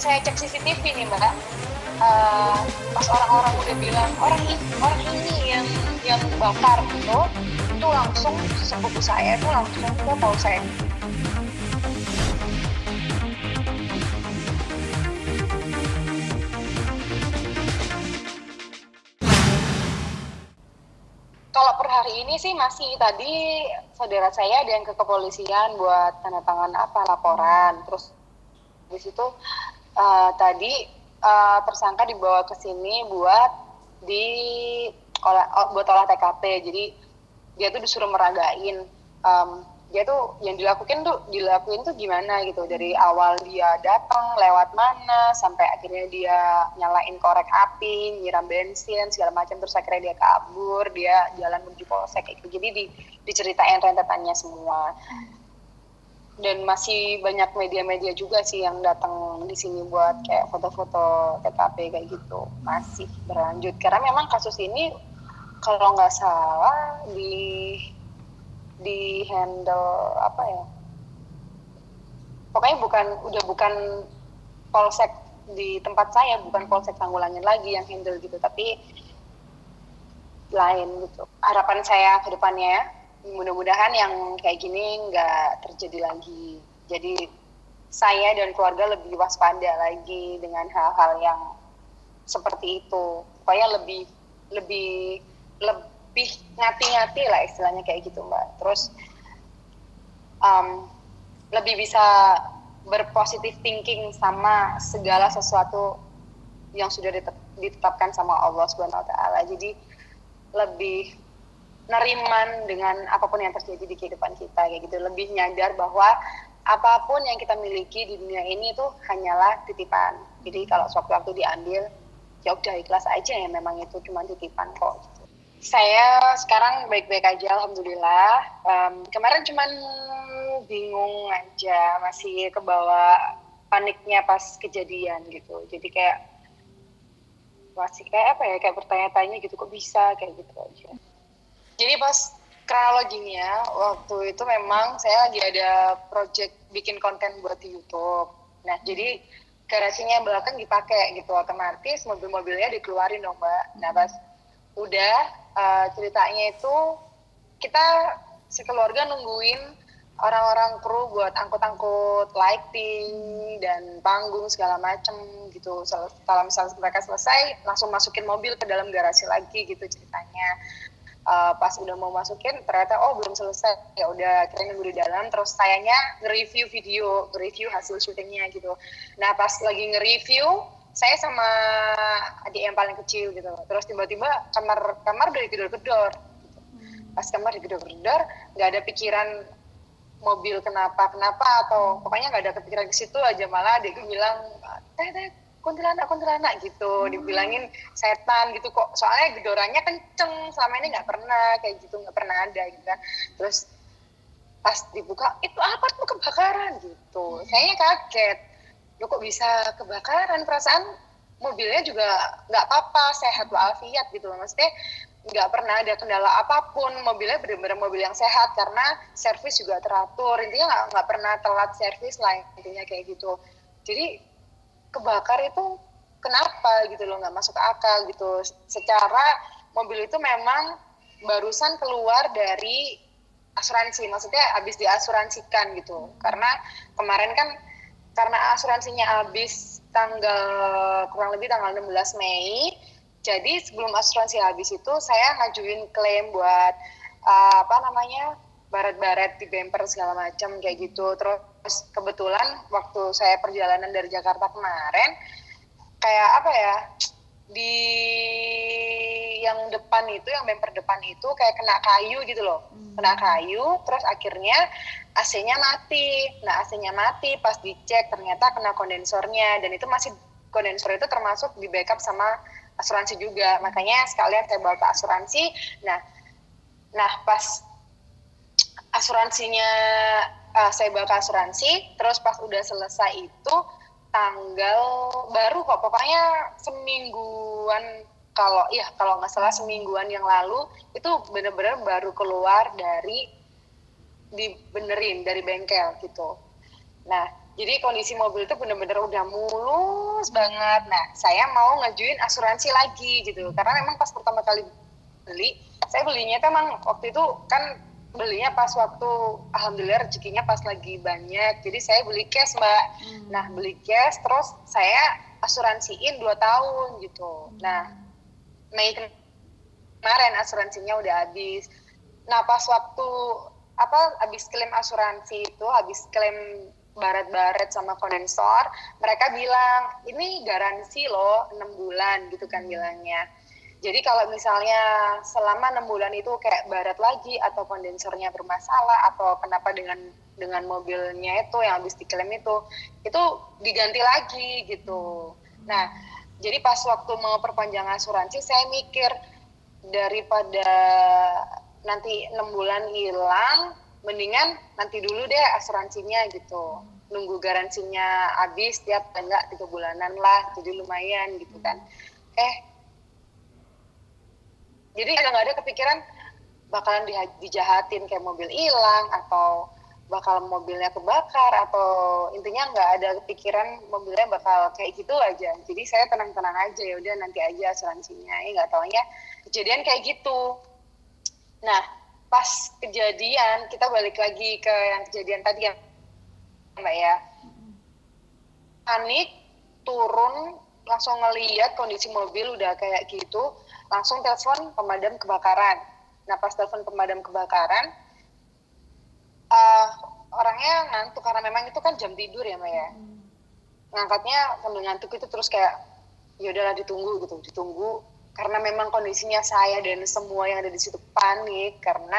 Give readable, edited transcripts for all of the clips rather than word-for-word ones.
saya cek CCTV nih Mbak, pas orang-orang udah bilang orang ini yang bakar gitu, itu langsung sepupu saya itu langsung ke polsek. Kalau per hari ini sih masih tadi saudara saya ada yang ke kepolisian buat tanda tangan laporan. Terus di situ tadi tersangka dibawa ke sini buat buat olah TKP. Jadi dia tuh disuruh meragain dia tuh yang dilakuin tuh gimana gitu, dari awal dia datang lewat mana sampai akhirnya dia nyalain korek api, nyiram bensin segala macam, terus akhirnya dia kabur, dia jalan menuju polsek kayak gitu. Jadi diceritain rentetannya semua. Dan masih banyak media-media juga sih yang datang di sini buat kayak foto-foto TKP kayak gitu. Masih berlanjut karena memang kasus ini kalau nggak salah di handle pokoknya bukan polsek di tempat saya, bukan polsek Tanggulangin lagi yang handle gitu, tapi lain gitu. Harapan saya ke depannya mudah-mudahan yang kayak gini nggak terjadi lagi. Jadi saya dan keluarga lebih waspada lagi dengan hal-hal yang seperti itu. Supaya lebih ngati-ngati lah istilahnya kayak gitu Mbak. Terus lebih bisa berpositif thinking sama segala sesuatu yang sudah ditetapkan sama Allah Subhanahu Wa Taala. Jadi lebih neriman dengan apapun yang terjadi di kehidupan kita kayak gitu. Lebih nyadar bahwa apapun yang kita miliki di dunia ini itu hanyalah titipan. Jadi kalau sewaktu-waktu diambil, ya udah ikhlas aja ya, memang itu cuma titipan kok. Saya sekarang baik-baik aja, alhamdulillah. Kemarin cuman bingung aja, masih kebawa paniknya pas kejadian gitu. Jadi kayak masih kayak bertanya-tanya gitu, kok bisa kayak gitu aja. Jadi pas kronologinya, waktu itu memang saya lagi ada project bikin konten buat di YouTube. Nah, jadi garasinya belakang dipakai gitu, otomatis mobil-mobilnya dikeluarin dong Mbak. Nah, pas udah ceritanya itu kita sekeluarga nungguin orang-orang kru buat angkut-angkut lighting dan panggung segala macem gitu. Kalau misalnya mereka selesai, langsung masukin mobil ke dalam garasi lagi gitu ceritanya. Pas udah mau masukin ternyata belum selesai, ya udah kita nunggu di dalam, terus sayanya nge-review hasil syutingnya gitu. Nah pas lagi nge-review saya sama adik yang paling kecil gitu, terus tiba-tiba kamar udah digedor-gedor gitu. Pas kamar digedor-gedor nggak ada pikiran mobil kenapa atau pokoknya nggak ada kepikiran ke situ aja, malah adik bilang teh kuntilanak gitu, dibilangin setan gitu kok, soalnya gedorannya kenceng, selama ini nggak pernah kayak gitu, nggak pernah ada gitu kan. Terus pas dibuka itu apa tuh, kebakaran gitu. Saya kaget, loh kok bisa kebakaran, perasaan mobilnya juga nggak apa-apa, sehat walafiat gitu loh, maksudnya nggak pernah ada kendala apapun, mobilnya benar-benar mobil yang sehat karena servis juga teratur, intinya nggak pernah telat servis lah intinya kayak gitu. Jadi kebakar itu kenapa gitu loh, nggak masuk akal gitu. Secara mobil itu memang barusan keluar dari asuransi, maksudnya habis diasuransikan gitu, karena kemarin kan karena asuransinya habis kurang lebih tanggal 16 Mei, jadi sebelum asuransi habis itu saya ngajuin klaim buat baret-baret di bumper segala macam kayak gitu. Terus kebetulan waktu saya perjalanan dari Jakarta kemarin, kayak di yang depan itu, yang bumper depan itu kayak kena kayu gitu loh, kena kayu, terus akhirnya AC-nya mati. Nah AC-nya mati, pas dicek ternyata kena kondensornya, dan itu masih, kondensor itu termasuk di backup sama asuransi juga, makanya sekalian saya bawa ke asuransi. Nah pas asuransinya saya bawa ke asuransi, terus pas udah selesai itu tanggal baru kok, pokoknya semingguan, kalau nggak salah semingguan yang lalu itu benar-benar baru keluar dibenerin dari bengkel gitu. Nah Jadi kondisi mobil itu benar-benar udah mulus banget. Nah, saya mau ngajuin asuransi lagi gitu. Karena memang pas pertama kali beli, saya belinya tuh emang waktu itu kan belinya pas waktu alhamdulillah rezekinya pas lagi banyak. Jadi saya beli cash, Mbak. Nah, beli cash terus saya asuransiin 2 tahun gitu. Nah, Mei kemarin asuransinya udah habis. Nah, pas waktu habis klaim asuransi itu, habis klaim baret-baret sama kondensor, mereka bilang, ini garansi loh 6 bulan gitu kan bilangnya. Jadi kalau misalnya selama 6 bulan itu kayak baret lagi atau kondensornya bermasalah atau kenapa dengan mobilnya itu yang habis diklaim itu diganti lagi gitu. Nah, jadi pas waktu mau perpanjang asuransi saya mikir daripada nanti 6 bulan hilang, mendingan nanti dulu deh asuransinya gitu. Nunggu garansinya habis tiap enggak 3 bulanan lah, jadi lumayan gitu kan. Jadi nggak ada kepikiran bakalan dijahatin kayak mobil hilang atau bakal mobilnya kebakar atau intinya nggak ada kepikiran mobilnya bakal kayak gitu aja. Jadi saya tenang-tenang aja, ya udah nanti aja asuransinya. Nggak taunya kejadian kayak gitu. Nah, pas kejadian kita balik lagi ke yang kejadian tadi ya, Mbak ya. Panik, turun, langsung ngeliat kondisi mobil udah kayak gitu, langsung telepon pemadam kebakaran. Nah, pas telepon pemadam kebakaran, orangnya ngantuk karena memang itu kan jam tidur ya, Mbak ya. Ngangkatnya sambil ngantuk itu terus kayak ya udahlah ditunggu karena memang kondisinya saya dan semua yang ada di situ panik karena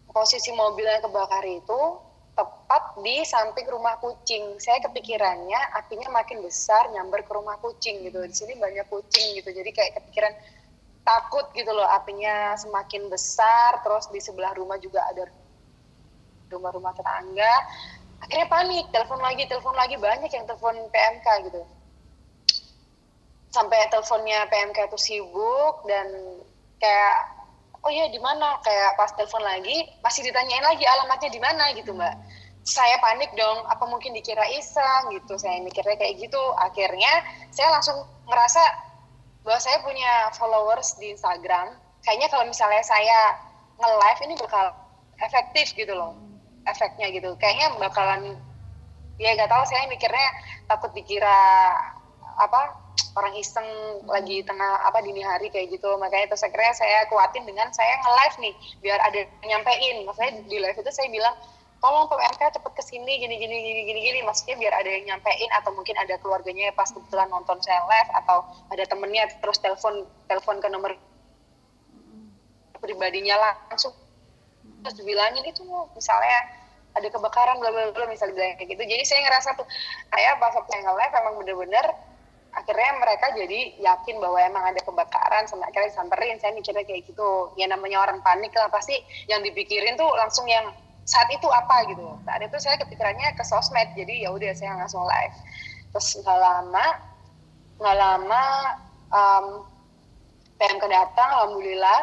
posisi mobil yang kebakar itu tepat di samping rumah kucing. Saya kepikirannya apinya makin besar nyamber ke rumah kucing gitu. Di sini banyak kucing gitu. Jadi kayak kepikiran takut gitu loh, apinya semakin besar, terus di sebelah rumah juga ada rumah-rumah tetangga. Akhirnya panik, telepon lagi, banyak yang telepon PMK gitu. Sampai teleponnya PMK itu sibuk dan kayak, oh iya di mana? Kayak pas telepon lagi, masih ditanyain lagi alamatnya di mana gitu, Mbak. Saya panik dong, apa mungkin dikira iseng gitu. Saya mikirnya kayak gitu. Akhirnya saya langsung ngerasa bahwa saya punya followers di Instagram. Kayaknya kalau misalnya saya nge-live ini bakal efektif gitu loh. Efeknya gitu. Kayaknya bakalan, ya nggak tahu, saya mikirnya takut dikira orang iseng lagi tengah dini hari kayak gitu. Makanya terus akhirnya saya kuatin dengan saya nge-live nih biar ada yang nyampein. Maksudnya di live itu saya bilang tolong PMK cepet kesini gini, maksudnya biar ada yang nyampein atau mungkin ada keluarganya pas kebetulan nonton saya live atau ada temennya terus telepon ke nomor pribadinya langsung terus dibilangin itu misalnya ada kebakaran bla bla bla misalnya bilang kayak gitu. Jadi saya ngerasa tuh kayak pas waktu yang live emang bener-bener akhirnya mereka jadi yakin bahwa emang ada kebakaran sampai akhirnya disamperin. Saya mikirnya kayak gitu, ya namanya orang panik lah pasti yang dipikirin tuh langsung yang saat itu apa gitu. Saat itu saya kepikirannya ke sosmed, jadi ya udah saya langsung live. Terus nggak lama PMK datang alhamdulillah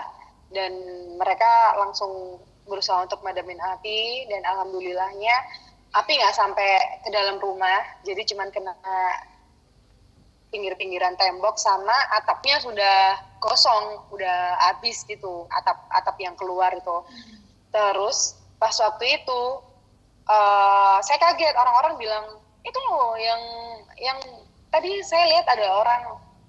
dan mereka langsung berusaha untuk madamin api dan alhamdulillahnya api nggak sampai ke dalam rumah, jadi cuman kena pinggir-pinggiran tembok sama atapnya sudah kosong, udah habis gitu atap yang keluar itu. Terus pas waktu itu saya kaget, orang-orang bilang itu loh yang tadi saya lihat ada orang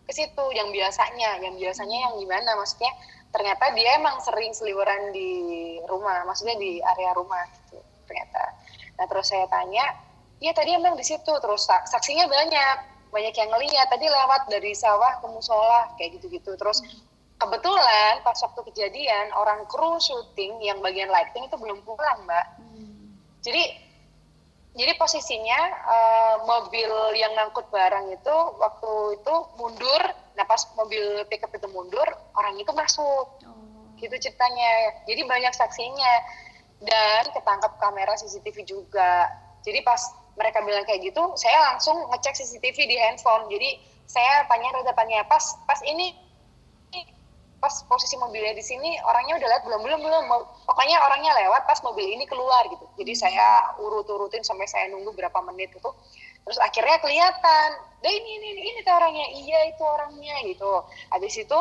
ke situ yang biasanya yang gimana, maksudnya ternyata dia emang sering seliweran di rumah, maksudnya di area rumah gitu ternyata. Nah terus saya tanya, iya tadi emang di situ, terus saksinya banyak yang ngeliat tadi lewat dari sawah ke musola kayak gitu-gitu. Terus kebetulan pas waktu kejadian orang kru syuting yang bagian lighting itu belum pulang, Mbak. Jadi posisinya mobil yang ngangkut barang itu waktu itu mundur. Nah pas mobil pickup itu mundur, orang itu masuk. Gitu ceritanya. Jadi banyak saksinya dan ketangkap kamera CCTV juga. Jadi pas mereka bilang kayak gitu, saya langsung ngecek CCTV di handphone. Jadi saya tanya pas ini pas posisi mobilnya di sini orangnya udah lihat belum, pokoknya orangnya lewat pas mobil ini keluar gitu. Jadi saya urutin sampai saya nunggu berapa menit itu, terus akhirnya kelihatan, ini tuh orangnya, iya itu orangnya gitu. Habis itu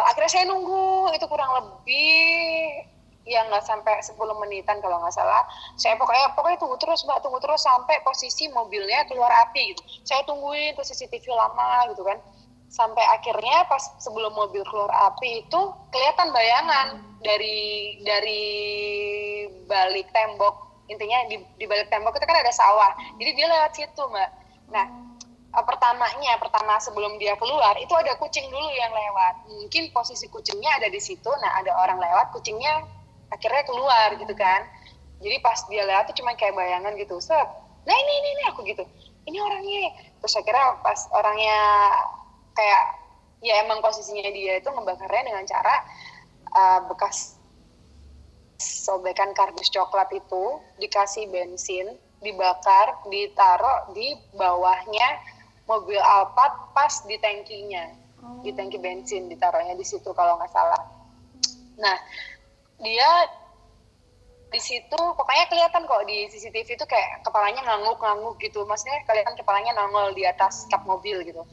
akhirnya saya nunggu itu kurang lebih ya nggak sampai 10 menitan kalau nggak salah. Saya pokoknya tunggu terus Mbak, tunggu terus sampai posisi mobilnya keluar api gitu. Saya tungguin tuh CCTV lama gitu kan. Sampai akhirnya pas sebelum mobil keluar api itu kelihatan bayangan dari balik tembok. Intinya di balik tembok itu kan ada sawah. Jadi dia lewat situ Mbak. Nah, pertama sebelum dia keluar itu ada kucing dulu yang lewat. Mungkin posisi kucingnya ada di situ. Nah, ada orang lewat, kucingnya akhirnya keluar gitu kan. Jadi pas dia lewat tuh cuma kayak bayangan gitu. Set. Nah ini aku gitu. Ini orangnya. Terus akhirnya pas orangnya kayak ya emang posisinya dia itu ngebakarnya dengan cara bekas sobekan kardus coklat itu dikasih bensin, dibakar, ditaruh di bawahnya mobil Alphard pas di tangkinya. Di tangki bensin ditaruhnya di situ kalau nggak salah. Nah, dia di situ pokoknya kelihatan kok di CCTV itu kayak kepalanya ngangguk gitu, maksudnya kelihatan kepalanya nongol di atas kap mobil gitu.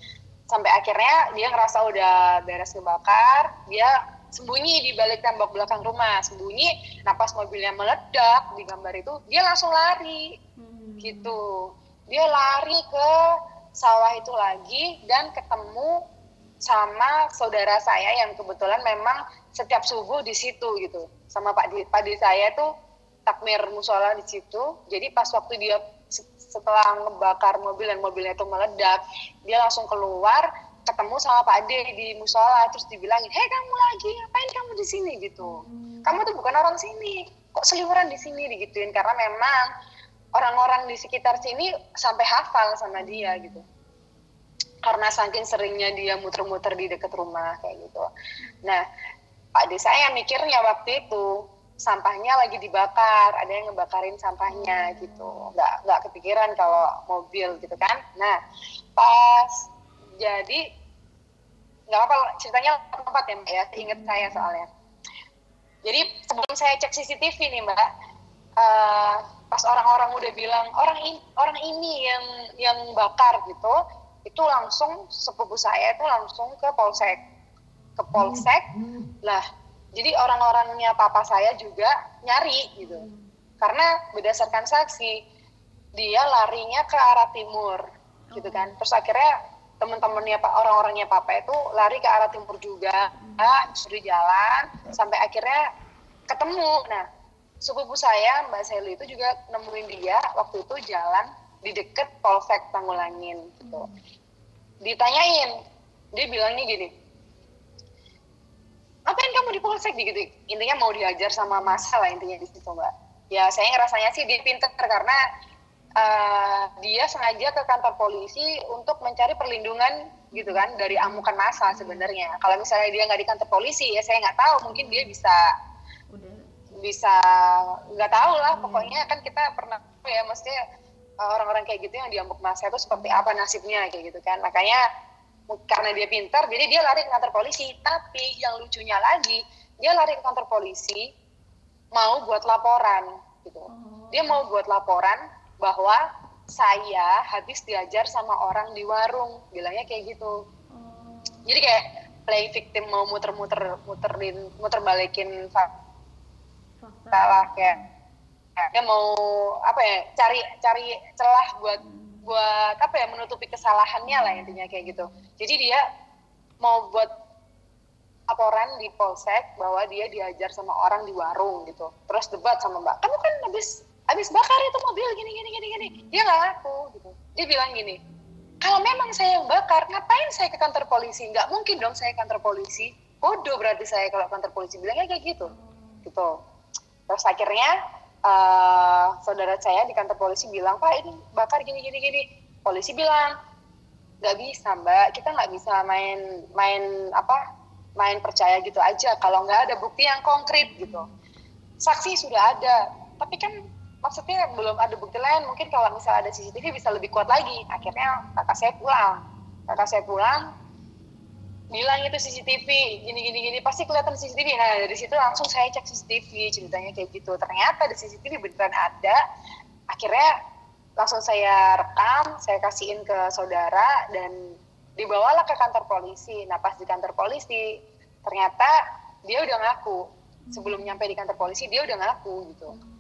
Sampai akhirnya dia ngerasa udah beres ngebakar, dia sembunyi di balik tembok belakang rumah, sembunyi. Nah pas mobilnya meledak di gambar itu dia langsung lari gitu. Dia lari ke sawah itu lagi dan ketemu sama saudara saya yang kebetulan memang setiap subuh di situ gitu. Sama Pak Di saya tuh takmir musola di situ. Jadi pas waktu dia setelah ngebakar mobil dan mobilnya itu meledak, dia langsung keluar ketemu sama Pak D di musola, terus dibilangin, "Hei kamu lagi, ngapain kamu di sini?" gitu. "Kamu tuh bukan orang sini, kok seliweran di sini?" digituin, karena memang orang-orang di sekitar sini sampai hafal sama dia gitu. Karena saking seringnya dia muter-muter di dekat rumah kayak gitu. Nah, Pak D saya mikirnya waktu itu sampahnya lagi dibakar, ada yang ngebakarin sampahnya gitu, nggak kepikiran kalau mobil gitu kan. Nah, pas jadi nggak apa ceritanya tempat ya Mbak ya, inget saya soalnya. Jadi sebelum saya cek CCTV nih Mbak, pas orang-orang udah bilang orang ini yang bakar gitu, itu langsung sepupu saya itu langsung ke polsek lah. Jadi orang-orangnya papa saya juga nyari gitu, karena berdasarkan saksi dia larinya ke arah timur gitu kan. Terus akhirnya teman-temannya orang-orangnya papa itu lari ke arah timur juga, disuruh jalan sampai akhirnya ketemu. Nah sepupu saya Mbak Seli itu juga nemuin dia waktu itu jalan di deket Polsek Tanggulangin gitu. Ditanyain, dia bilangnya gini, "Ngapain kamu di polsek?" gitu. Intinya mau diajar sama masa lah intinya di situ Mbak. Ya saya ngerasanya sih dia pinter karena dia sengaja ke kantor polisi untuk mencari perlindungan gitu kan dari amukan massa sebenarnya. Kalau misalnya dia nggak di kantor polisi ya saya nggak tahu, mungkin dia bisa nggak tahu lah. Pokoknya kan kita pernah ya maksudnya orang-orang kayak gitu yang diamuk massa itu seperti apa nasibnya kayak gitu kan. Makanya karena dia pintar jadi dia lari ke kantor polisi. Tapi yang lucunya lagi dia lari ke kantor polisi mau buat laporan gitu. Dia mau buat laporan bahwa saya habis diajar sama orang di warung, bilangnya kayak gitu. Jadi kayak play victim, mau muter balikin salah kayak dia mau apa ya, cari celah buat apa ya, menutupi kesalahannya lah intinya kayak gitu. Jadi dia mau buat laporan di polsek bahwa dia diajar sama orang di warung gitu. Terus debat sama Mbak, "Kamu kan habis bakar itu mobil gini." Dia nggak ngaku gitu. Dia bilang gini, "Kalau memang saya yang bakar, ngapain saya ke kantor polisi? Nggak mungkin dong saya ke kantor polisi. Bodoh berarti saya kalau kantor polisi." Bilangnya kayak gitu. Gitu. Terus akhirnya saudara saya di kantor polisi bilang, "Pak ini bakar gini." Polisi bilang, "Nggak bisa Mbak, kita nggak bisa main percaya gitu aja kalau nggak ada bukti yang konkret gitu. Saksi sudah ada, tapi kan maksudnya belum ada bukti lain. Mungkin kalau misalnya ada CCTV bisa lebih kuat lagi." Akhirnya kakak saya pulang bilang itu CCTV gini pasti kelihatan CCTV. Nah dari situ langsung saya cek CCTV, ceritanya kayak gitu. Ternyata di CCTV beneran ada. Akhirnya langsung saya rekam, saya kasihin ke saudara dan dibawalah ke kantor polisi. Nah pas di kantor polisi ternyata dia udah ngaku. Sebelum nyampe di kantor polisi dia udah ngaku gitu.